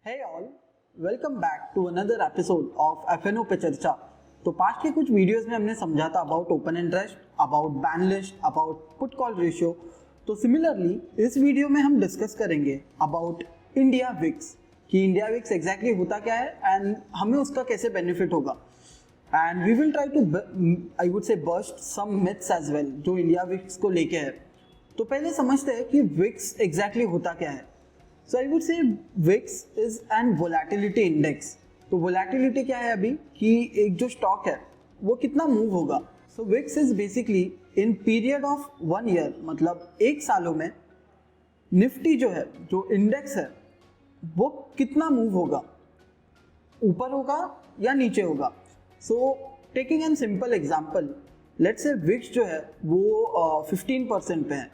Hey all, welcome back to another episode of FNO पे चर्चा। तो पास्ट के कुछ वीडियोस में हमने समझा था about open interest, about ban list, about put call ratio. तो सिमिलरली इस वीडियो में हम डिस्कस करेंगे अबाउट इंडिया विक्स कि इंडिया विक्स एग्जैक्टली होता क्या है एंड हमें उसका कैसे बेनिफिट होगा। And we will try to I would say burst some myths as well जो इंडिया विक्स को लेके है। तो पहले समझते हैं कि विक्स एग्जैक्टली होता क्या है। So I would say VIX is an volatility index। तो volatility क्या है अभी कि एक जो स्टॉक है वो कितना मूव होगा। So VIX is basically in period of 1 year, मतलब एक सालों में निफ्टी जो है जो इंडेक्स है वो कितना मूव होगा, ऊपर होगा या नीचे होगा। So taking an simple example, let's say VIX जो है वो 15% पे है,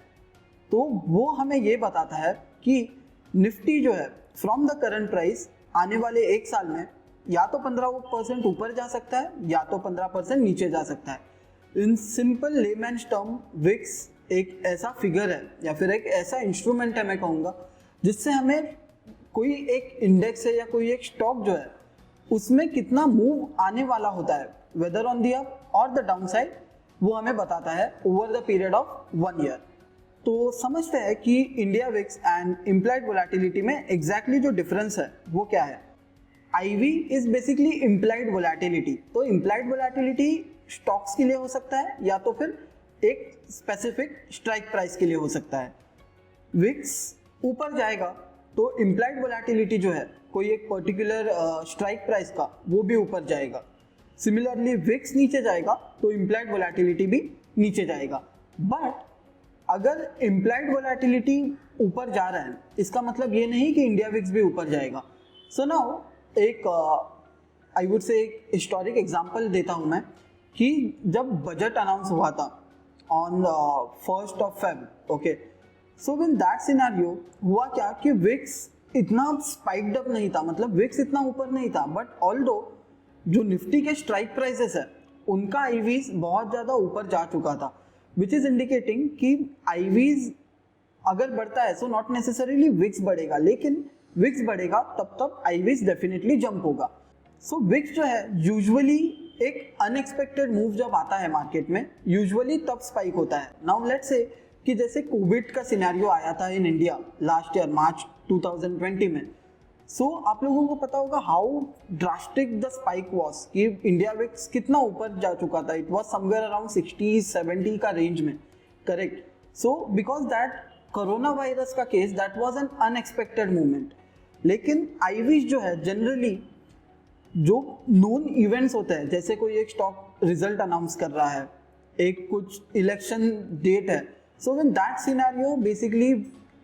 तो वो हमें ये बताता है कि निफ्टी जो है फ्रॉम द करंट प्राइस आने वाले एक साल में या तो 15% ऊपर जा सकता है या तो 15% नीचे जा सकता है। In simple layman's term VIX एक ऐसा फिगर है या फिर एक ऐसा इंस्ट्रूमेंट है मैं कहूँगा जिससे हमें कोई एक इंडेक्स है या कोई एक स्टॉक जो है उसमें कितना मूव आने वाला होता है वेदर ऑन द अप और द डाउन साइड वो हमें बताता है over the period of 1 year. तो समझते हैं कि India VIX and implied volatility में एग्जैक्टली जो डिफरेंस है वो क्या है। IV is basically implied volatility. तो इम्प्लाइड वोलेटिलिटी स्टॉक्स के लिए हो सकता है या तो फिर एक स्पेसिफिक स्ट्राइक प्राइस के लिए हो सकता है। विक्स ऊपर जाएगा तो इम्प्लाइड वोलेटिलिटी जो है कोई एक पर्टिकुलर स्ट्राइक प्राइस का वो भी ऊपर जाएगा। सिमिलरली विक्स नीचे जाएगा तो इम्प्लाइड वोलेटिलिटी भी नीचे जाएगा। बट अगर इम्प्लाइड वोलेटिलिटी ऊपर जा रहा है इसका मतलब ये नहीं कि इंडिया विक्स भी ऊपर जाएगा। सो नाउ एक आई वुड से एक हिस्टोरिक एग्जांपल देता हूँ मैं कि जब बजट अनाउंस हुआ था on 1st of Feb, okay, so in that scenario हुआ क्या कि विक्स इतना स्पाइक्ड अप नहीं था, मतलब विक्स इतना ऊपर नहीं था, बट ऑल्दो जो निफ्टी के स्ट्राइक प्राइसेस है उनका आईवीज बहुत ज़्यादा ऊपर जा चुका था, विच इज इंडिकेटिंग कि आईवीज अगर बढ़ता है सो नॉट नेसेसरीली विक्स बढ़ेगा, लेकिन विक्स बढ़ेगा तब आईवीज डेफिनेटली जंप होगा। सो विक्स जो है यूजुअली एक अनएक्सपेक्टेड मूव जब आता है मार्केट में यूजुअली तब स्पाइक होता है। नाउ लेट्स से कि जैसे कोविड का सिनेरियो आया था in India last year March 2020 में। सो आप लोगों को पता होगा how drastic the spike was कि इंडिया विक्स कितना ऊपर जा चुका था। इट वॉज समवेयर अराउंड 60-70 का रेंज में, correct. So because that corona virus का case that was an unexpected movement. लेकिन आईवीज जो है जनरली जो नोन इवेंट्स होते हैं, जैसे कोई एक स्टॉक रिजल्ट अनाउंस कर रहा है, एक कुछ इलेक्शन डेट है, so in that scenario basically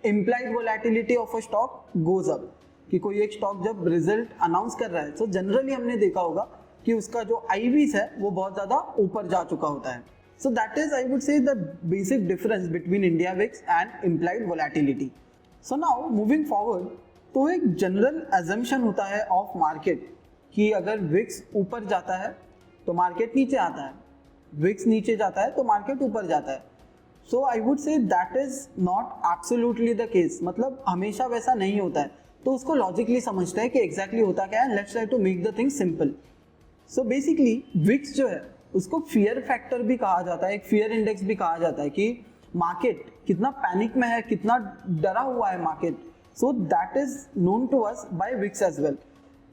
implied volatility of a stock goes up कि कोई एक स्टॉक जब रिजल्ट अनाउंस कर रहा है तो जनरली हमने देखा होगा कि उसका जो आईवीज है वो बहुत ज़्यादा ऊपर जा चुका होता है। So that is I would say the basic difference between India VIX and implied volatility. So now moving forward, तो एक जनरल एजम्पशन होता है ऑफ मार्केट कि अगर विक्स ऊपर जाता है तो मार्केट नीचे आता है, विक्स नीचे जाता है तो मार्केट ऊपर जाता है। So I would say that is not absolutely the case, मतलब हमेशा वैसा नहीं होता है। तो उसको लॉजिकली समझते हैं कि एग्जैक्टली होता क्या है। Let's try to make the thing simple. So basically VIX जो है उसको फियर फैक्टर भी कहा जाता है, एक फियर इंडेक्स भी कहा जाता है कि मार्केट कितना पैनिक में है, कितना डरा हुआ है market. So that is known to us by VIX as well.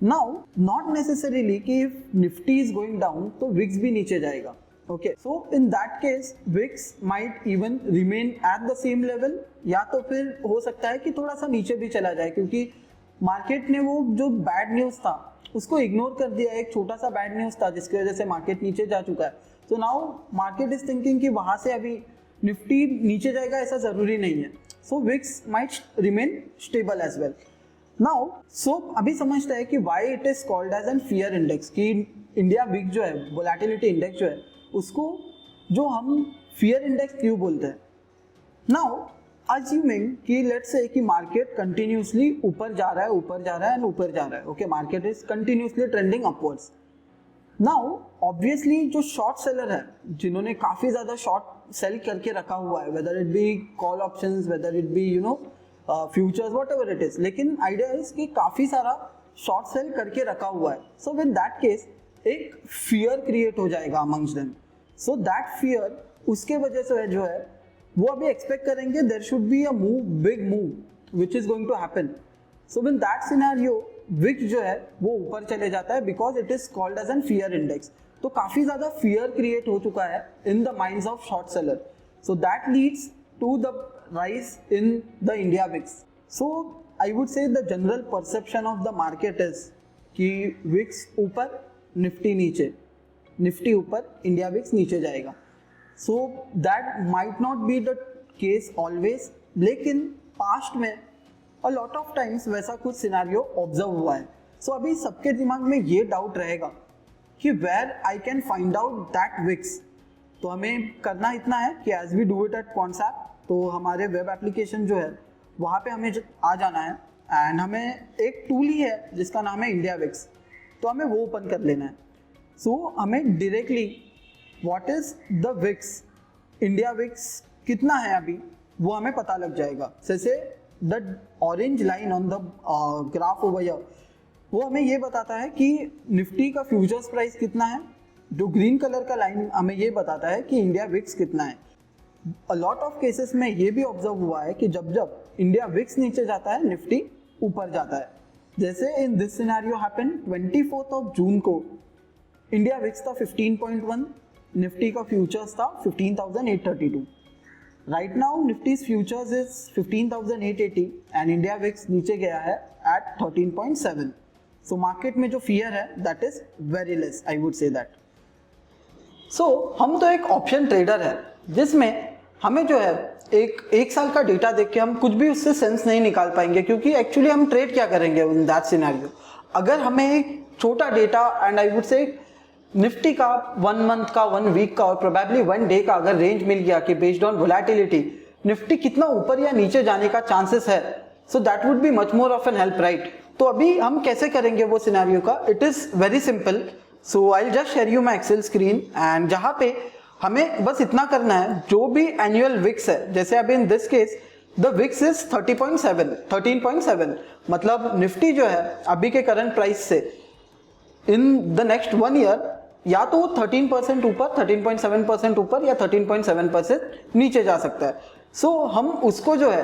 Now not necessarily कि if Nifty is going down तो विक्स भी नीचे जाएगा, okay. So in that case VIX might even remain at the same level, या तो फिर हो सकता है कि थोड़ा सा नीचे भी चला जाए क्योंकि मार्केट ने वो जो बैड न्यूज़ था उसको इग्नोर कर दिया। एक छोटा सा बैड न्यूज़ था जिसकी वजह से मार्केट नीचे जा चुका है। So now market is thinking कि वहाँ से अभी निफ्टी नीचे जाएगा, ऐसा ज़रूरी नहीं है। So VIX might remain stable as well. Now so अभी समझते हैं कि why it is called as an fear index, कि इंडिया विक्स जो है वोलेटिलिटी इंडेक्स जो है उसको जो हम फियर इंडेक्स क्यों बोलते हैं। नाउ अज्यूमिंग कि लेट्स से कि मार्केट कंटिन्यूसली ऊपर जा रहा है, ऊपर जा रहा है एंड ऊपर जा रहा है, okay, market is continuously trending upwards. Now obviously जो शॉर्ट सेलर है जिन्होंने काफ़ी ज़्यादा शॉर्ट सेल करके रखा हुआ है, whether it be call options, whether it be futures whatever it is, लेकिन आइडिया इज कि काफी सारा शॉर्ट सेल करके रखा हुआ है. सो विद दैट केस एक फियर क्रिएट हो जाएगा amongst them. So that fear उसके वजह से जो है वो अभी एक्सपेक्ट करेंगे there should be a move, big move which is going to happen. So with that scenario VIX जो है वो ऊपर चले जाता है because it is called as an fear index. तो काफी ज्यादा फियर क्रिएट हो चुका है in the minds of short seller. So that leads to the rise in the India VIX. So I would say the general perception of the market is कि VIX ऊपर, निफ्टी नीचे, निफ्टी ऊपर, इंडिया विक्स नीचे जाएगा. So that might not be the case always, लेकिन past में a lot of times वैसा कुछ सिनेरियो ऑब्जर्व हुआ है. सो अभी सबके दिमाग में ये डाउट रहेगा कि where I can find out that VIX. तो हमें करना इतना है कि as we do it at concept, तो हमारे वेब एप्लीकेशन जो है वहाँ पे हमें आ जाना है एंड हमें एक टूल ही है जिसका नाम है इंडिया विक्स. तो हमें वो ओपन कर लेना है. सो हमें directly what is the VIX, India VIX कितना है अभी वो हमें पता लग जाएगा. जैसे the orange line on the graph over here वो हमें ये बताता है कि निफ्टी का फ्यूचर्स प्राइस कितना है. जो ग्रीन कलर का लाइन हमें ये बताता है कि इंडिया विक्स कितना है. अ लॉट ऑफ केसेस में ये भी ऑब्जर्व हुआ है कि जब जब इंडिया विक्स नीचे जाता है निफ्टी ऊपर जाता है. जैसे इन this scenario happen 24 of June को इंडिया विक्स था 15.1, निफ्टी का फ्यूचर्स था 15,832. Right now Nifty's futures is 15,880 and India VIX नीचे गया है एट 13.7. सो मार्केट में जो फियर है that is very less, I would say that. So हम तो एक ऑप्शन ट्रेडर है जिसमें हमें जो है एक साल का डेटा देख के हम कुछ भी उससे सेंस नहीं निकाल पाएंगे, क्योंकि एक्चुअली हम ट्रेड क्या करेंगे इन दैट सिनेरियो. अगर हमें एक छोटा डेटा एंड आई वुड से निफ्टी का 1 मंथ का, 1 वीक का और प्रोबेबली 1 डे का अगर रेंज मिल गया कि बेस्ड ऑन वोलेटिलिटी निफ्टी कितना ऊपर या नीचे जाने का चांसेस है, so that would be much more of an help, right. तो अभी हम कैसे करेंगे वो सिनेरियो का, it is very simple. So I will just share you my Excel screen and जहां पे हमें बस इतना करना है, जो भी एनुअल विक्स है, जैसे अभी in this case the VIX is 13.7, मतलब निफ्टी जो है अभी के करंट प्राइस से इन द नेक्स्ट 1 ईयर या तो 13% ऊपर, 13.7% ऊपर या 13.7% नीचे जा सकता है. सो हम उसको जो है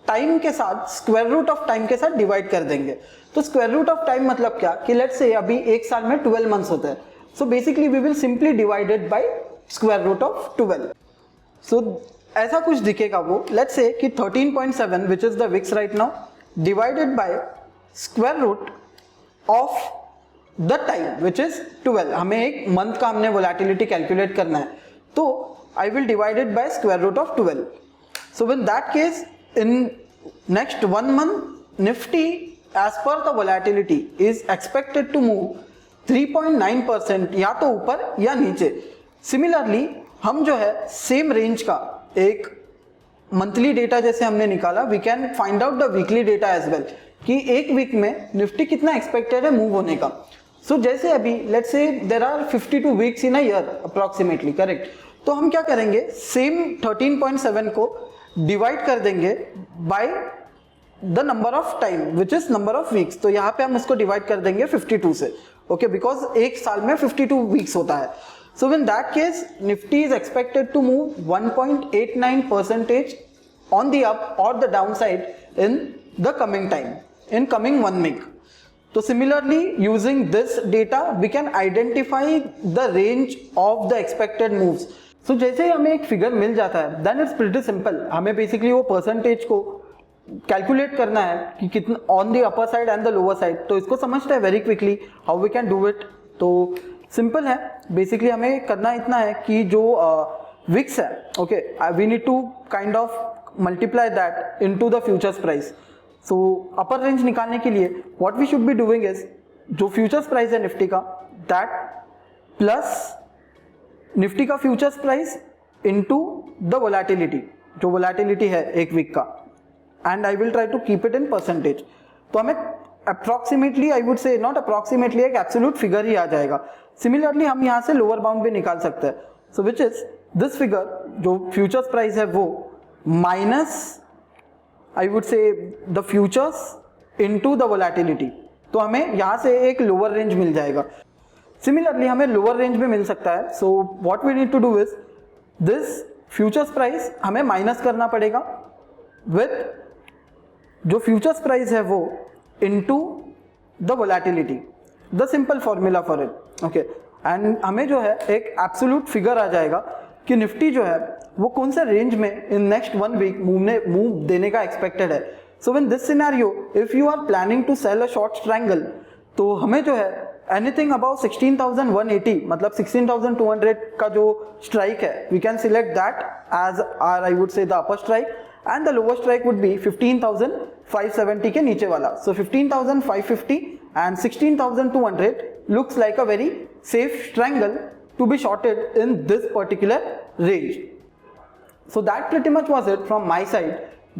टाइम के साथ, स्क्वायर रूट ऑफ टाइम के साथ डिवाइड कर देंगे. तो स्क्वायर रूट ऑफ टाइम मतलब क्या कि लेट्स से अभी एक साल में 12 मंथ्स होते हैं. So basically we will simply divided by square root of 12. सो ऐसा कुछ दिखेगा वो. लेट्स से कि 13.7 which is the VIX right now divided by square root of the time which is 12. हमें एक मंथ का हमने वोलेटिलिटी कैलकुलेट करना है, तो I will divided by square root of 12. So in that case in next 1 month Nifty as per the volatility is expected to move 3.9% या तो ऊपर या नीचे. सिमिलरली हम जो है सेम रेंज का एक मंथली डेटा जैसे हमने निकाला, we can find out the weekly data as well कि एक वीक में निफ्टी कितना एक्सपेक्टेड है मूव होने का. सो जैसे अभी let's say there are 52 weeks in a year approximately, correct. तो हम क्या करेंगे, सेम 13.7 को डिवाइड कर देंगे by the number of time which is number of weeks. तो यहाँ पे हम उसको डिवाइड कर देंगे 52 से, ओके, बिकॉज एक साल में 52 वीक्स होता है. So in that case Nifty is expected to move 1.89% on the up और the down side in the coming time, in coming 1 week. तो similarly using this data we can identify the range of the expected moves. So जैसे ही हमें एक figure मिल जाता है then it's pretty simple. हमें बेसिकली वो परसेंटेज को कैलकुलेट करना है कि कितना on the upper side and the lower side. तो इसको समझते हैं very quickly how we can do it. तो सिंपल है, बेसिकली हमें करना इतना है कि जो विक्स है, okay, we need to kind of multiply that into the futures price. So upper range निकालने के लिए what we should be doing is जो फ्यूचर्स प्राइस है निफ्टी का दैट प्लस निफ्टी का futures price into the volatility, जो वोलेटिलिटी है एक वीक का, and I will try to keep it in percentage. तो हमें approximately, I would say not approximately, एक एब्सोल्यूट फिगर ही आ जाएगा. सिमिलरली हम यहाँ से लोअर बाउंड भी निकाल सकते हैं. सो विच इज दिस फिगर, जो फ्यूचर्स प्राइस है वो minus I would say the futures into the volatility, तो हमें यहाँ से एक लोअर रेंज मिल जाएगा। सिमिलरली हमें लोअर रेंज में मिल सकता है। So what we need to do is this futures price हमें माइनस करना पड़ेगा विथ जो फ्यूचर्स प्राइस है वो into the volatility, the simple formula for it. Okay, and हमें जो है एक एब्सोल्यूट फिगर आ जाएगा कि निफ्टी जो है वो कौन सा रेंज में इन नेक्स्ट 1 वीक मूव देने का एक्सपेक्टेड है। So in this scenario if you are planning to sell a short triangle, तो हमें जो है एनीथिंग अबाउट 16,180 मतलब 16,200 का जो स्ट्राइक है, we can select that as are I would say the upper strike, and the lower strike would be 15,570 के नीचे वाला। So 15,550 and 16,200 looks like a very safe triangle to be shorted in this particular range. So that pretty much was it from my side,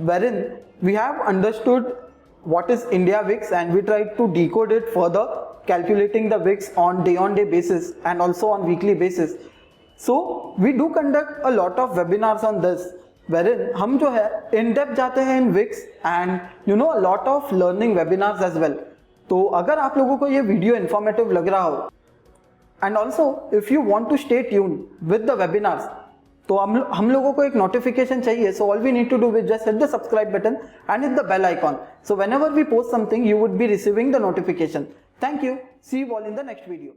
wherein we have understood what is India VIX and we tried to decode it further, calculating the VIX on day basis and also on weekly basis. So we do conduct a lot of webinars on this, wherein हम जो है in depth जाते हैं in VIX and you know a lot of learning webinars as well. तो अगर आप लोगों को ये वीडियो इन्फॉर्मेटिव लग रहा हो and also if you want to stay tune with the webinars, तो हम लोगों को एक नोटिफिकेशन चाहिए। So all we need to do is just hit the subscribe button and hit the bell icon, so whenever we post something you would be receiving the notification. Thank you, see you all in the next video.